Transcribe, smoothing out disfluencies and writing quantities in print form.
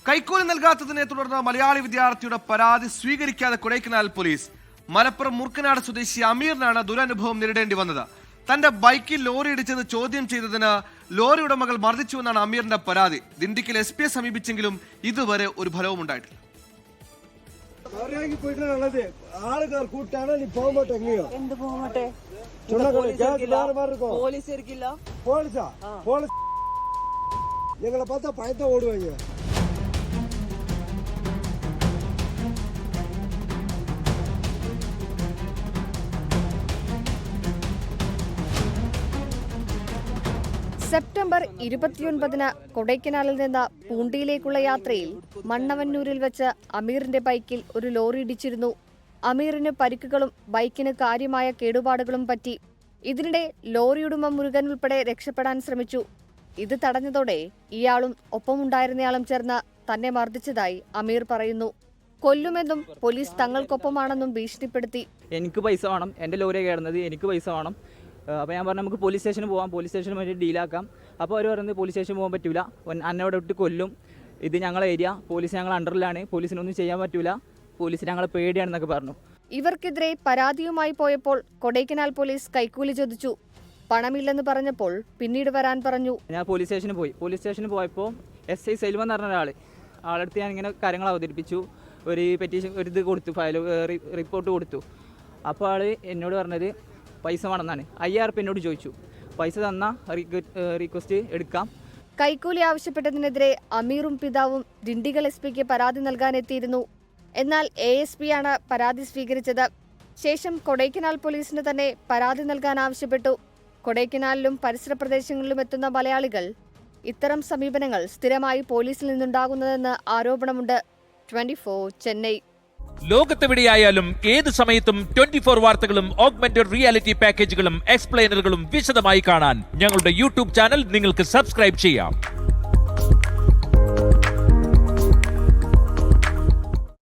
കൈക്കൂലി നൽകാത്തതിനെ തുടർന്ന് മലയാളി വിദ്യാർത്ഥിയുടെ പരാതി സ്വീകരിക്കാതെ കൊടൈക്കനാൽ പോലീസ്. മലപ്പുറം മുർക്കനാട് സ്വദേശി അമീറിനാണ് ദുരനുഭവം നേരിടേണ്ടി വന്നത്. തന്റെ ബൈക്കിൽ ലോറി ഇടിച്ചത് ചോദ്യം ചെയ്തതിന് ലോറി ഉടമകൾ മർദ്ദിച്ചുവെന്നാണ് അമീറിന്റെ പരാതി. ദിണ്ടിക്കൽ SP യെ സമീപിച്ചെങ്കിലും ഇതുവരെ ഒരു ഫലവും ഉണ്ടായിട്ടില്ല. ആളുകൾ കൂട്ടാണ് നീ പോകട്ടെ എന്ത് പോകട്ടെ പോലീസ് പോലീസാ പോലീസ് ഞങ്ങളെ பார்த்தா பயத்தை ஓடுவாங்க. സെപ്റ്റംബർ 29-ന് കൊടൈക്കനാലിൽ നിന്ന് പൂണ്ടിയിലേക്കുള്ള യാത്രയിൽ മണ്ണവന്നൂരിൽ വെച്ച് അമീറിന്റെ ബൈക്കിൽ ഒരു ലോറി ഇടിച്ചിരുന്നു. അമീറിന് പരിക്കുകളും ബൈക്കിന് കാര്യമായ കേടുപാടുകളും പറ്റി. ഇതിനിടെ ലോറിയുടമ മുരുകൻ ഉൾപ്പെടെ രക്ഷപ്പെടാൻ ശ്രമിച്ചു. ഇത് തടഞ്ഞതോടെ ഇയാളും ഒപ്പമുണ്ടായിരുന്നയാളും ചേർന്ന് തന്നെ മർദ്ദിച്ചതായി അമീർ പറയുന്നു. കൊല്ലുമെന്നും പോലീസ് തങ്ങൾക്കൊപ്പമാണെന്നും ഭീഷണിപ്പെടുത്തി. എനിക്ക് പൈസ വേണം, എൻ്റെ ലോറി കയറുന്നത്, എനിക്ക് പൈസ വേണം. അപ്പോൾ ഞാൻ പറഞ്ഞു നമുക്ക് പോലീസ് സ്റ്റേഷനിൽ പോകാം, പോലീസ് സ്റ്റേഷനിൽ വേണ്ടി ഡീലാക്കാം. അപ്പോൾ അവർ പറയുന്നത് പോലീസ് സ്റ്റേഷനിൽ പോകാൻ പറ്റില്ല, അന്നവിടെ വിട്ട് കൊല്ലും, ഇത് ഞങ്ങളെ ഏരിയ, പോലീസ് ഞങ്ങൾ അണ്ടറിലാണ്, പോലീസിനൊന്നും ചെയ്യാൻ പറ്റില്ല, പോലീസ് ഞങ്ങളെ പേടിയാണെന്നൊക്കെ പറഞ്ഞു. ഇവർക്കെതിരെ പരാതിയുമായി പോയപ്പോൾ കൊടൈക്കനാൽ പോലീസ് കൈക്കൂലി ചോദിച്ചു. പണമില്ലെന്ന് പറഞ്ഞപ്പോൾ പിന്നീട് വരാൻ പറഞ്ഞു. ഞാൻ പോലീസ് സ്റ്റേഷനിൽ പോയി. പോലീസ് സ്റ്റേഷനിൽ പോയപ്പോൾ SI സെൽവൻ എന്ന് പറഞ്ഞ ആളെടുത്ത് ഞാൻ ഇങ്ങനെ കാര്യങ്ങൾ അവതരിപ്പിച്ചു. ഒരു പെറ്റീഷൻ ഒരു ഇത് കൊടുത്തു, റിപ്പോർട്ട് കൊടുത്തു. അപ്പോൾ ആൾ എന്നോട് പറഞ്ഞത് പൈസ വേണമെന്നാണ്. 5000 റുപ്യ എന്നോട് ചോദിച്ചു. പൈസ തന്നാൽ റിക്വസ്റ്റ് എടുക്കാം. കൈക്കൂലി ആവശ്യപ്പെട്ടതിനെതിരെ അമീറും പിതാവും ദിണ്ടിഗൽ SP-ക്ക് പരാതി നൽകാനെത്തിയിരുന്നു. എന്നാൽ ASP ആണ് പരാതി സ്വീകരിച്ചത്. ശേഷം കൊടൈക്കനാൽ പോലീസിന് തന്നെ പരാതി നൽകാൻ ആവശ്യപ്പെട്ടു. കൊടൈക്കനാലിലും പരിസര പ്രദേശങ്ങളിലും എത്തുന്ന മലയാളികൾ ഇത്തരം സമീപനങ്ങൾ സ്ഥിരമായി പോലീസിൽ നിന്നുണ്ടാകുന്നതെന്ന് ആരോപണമുണ്ട്. 24 ചെന്നൈ. ലോകത്തെവിടെയായാലും ഏത് സമയത്തും 24 വാർത്തകളും ഓഗ്മെന്റഡ് റിയാലിറ്റി പാക്കേജുകളും എക്സ്പ്ലെയിനറുകളും വിശദമായി കാണാൻ ഞങ്ങളുടെ YouTube ചാനൽ നിങ്ങൾക്ക് സബ്സ്ക്രൈബ് ചെയ്യാം.